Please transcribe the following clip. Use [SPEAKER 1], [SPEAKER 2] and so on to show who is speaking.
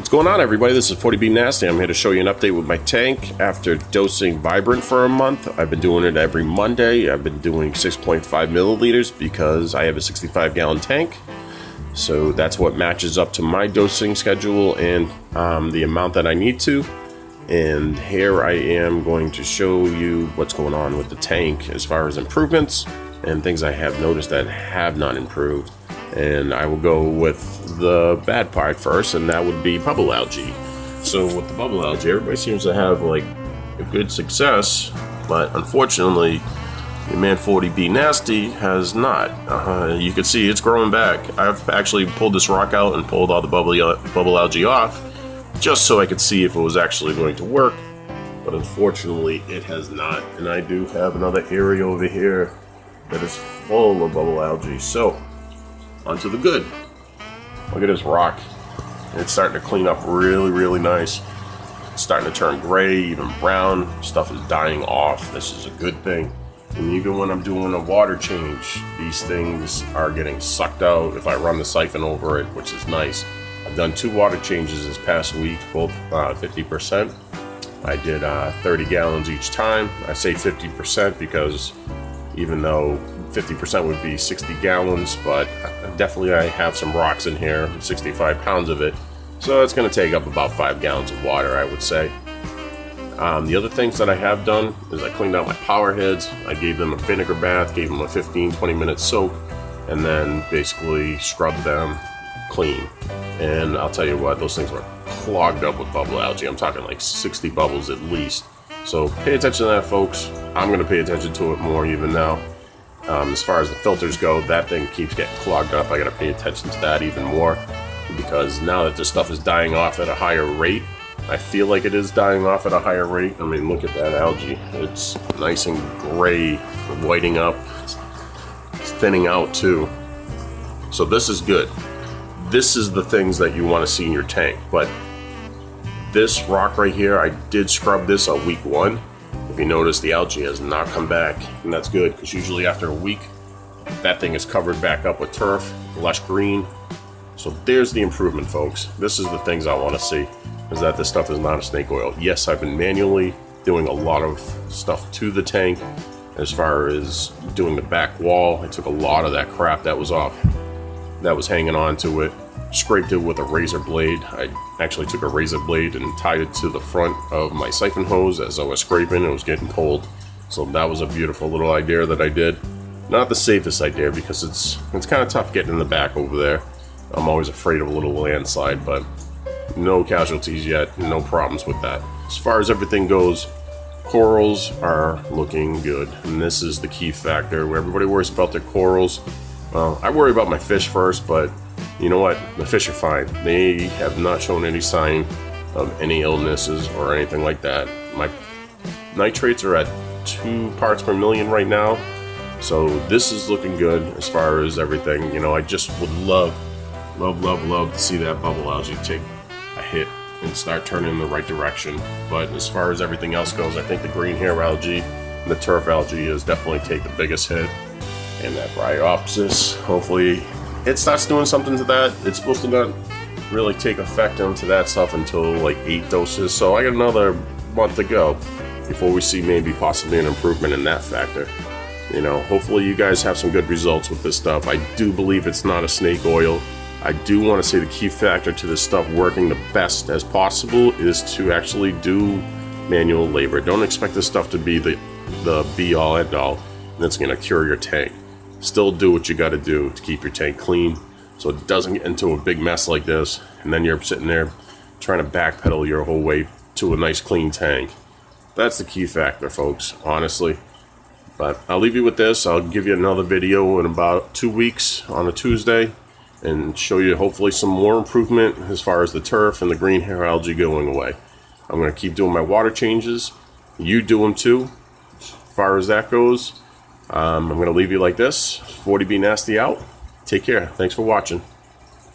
[SPEAKER 1] What's going on, everybody? This is 40B Nasty. I'm here to show you an update with my tank after dosing Vibrant for a month. I've been doing it every Monday. I've been doing 6.5 milliliters because I have a 65-gallon tank. So that's what matches up to my dosing schedule and the amount that I need to. And here I am going to show you what's going on with the tank as far as improvements and things I have noticed that have not improved. And I will go with the bad part first, and that would be bubble algae. So with the bubble algae, everybody seems to have like a good success, but unfortunately, the man 40B Nasty has not. You can see it's growing back. I've actually pulled this rock out and pulled all the bubble algae off, just so I could see if it was actually going to work. But unfortunately, it has not. And I do have another area over here that is full of bubble algae. So onto the good. Look at this rock. It's starting to clean up really nice. It's starting to turn gray, even brown. Stuff is dying off. This is a good thing. And even when I'm doing a water change, these things are getting sucked out if I run the siphon over it, which is nice. I've done 2 water changes this past week, both 50%. I did 30 gallons each time. I say 50% because even though 50% would be 60 gallons, but definitely I have some rocks in here, 65 pounds of it, so it's going to take up about 5 gallons of water, I would say. The other things that I have done is I cleaned out my power heads. I gave them a vinegar bath, gave them a 15-20 minute soak, and then basically scrubbed them clean. And I'll tell you what, those things were clogged up with bubble algae. I'm talking like 60 bubbles at least. So pay attention to that, folks. I'm going to pay attention to it more even now. As far as the filters go, that thing keeps getting clogged up. I got to pay attention to that even more, because now that this stuff is dying off at a higher rate, I feel like it is dying off at a higher rate. I mean, look at that algae. It's nice and gray, whiting up. It's thinning out too. So this is good. This is the things that you want to see in your tank. But this rock right here, I did scrub this on week 1. If you notice, the algae has not come back, and that's good, because usually after a week, that thing is covered back up with turf, lush green. So there's the improvement, folks. This is the things I want to see, is that this stuff is not a snake oil. Yes, I've been manually doing a lot of stuff to the tank. As far as doing the back wall, I took a lot of that crap that was off, that was hanging on to it, scraped it with a razor blade. I actually took a razor blade and tied it to the front of my siphon hose as I was scraping. It was getting cold, so that was a beautiful little idea that I did. Not the safest idea, because it's kind of tough getting in the back over there. I'm always afraid of a little landslide, but no casualties yet, no problems with that. As far as everything goes, corals are looking good, and this is the key factor where everybody worries about their corals. Well, I worry about my fish first, but you know what? The fish are fine. They have not shown any sign of any illnesses or anything like that. My nitrates are at 2 parts per million right now, so this is looking good as far as everything. You know, I just would love to see that bubble algae take a hit and start turning in the right direction. But as far as everything else goes, I think the green hair algae and the turf algae is definitely take the biggest hit. And that bryopsis, hopefully it starts doing something to that. It's supposed to not really take effect onto that stuff until like 8 doses. So I got another month to go before we see maybe possibly an improvement in that factor. You know, hopefully you guys have some good results with this stuff. I do believe it's not a snake oil. I do want to say the key factor to this stuff working the best as possible is to actually do manual labor. Don't expect this stuff to be the be all end all that's going to cure your tank. Still do what you got to do to keep your tank clean, so it doesn't get into a big mess like this, and then you're sitting there trying to backpedal your whole way to a nice clean tank. That's the key factor, folks, honestly. But I'll leave you with this. I'll give you another video in about 2 weeks on a Tuesday and show you hopefully some more improvement as far as the turf and the green hair algae going away. I'm going to keep doing my water changes. You do them too, as far as that goes. I'm going to leave you like this. 40B Nasty out. Take care. Thanks for watching.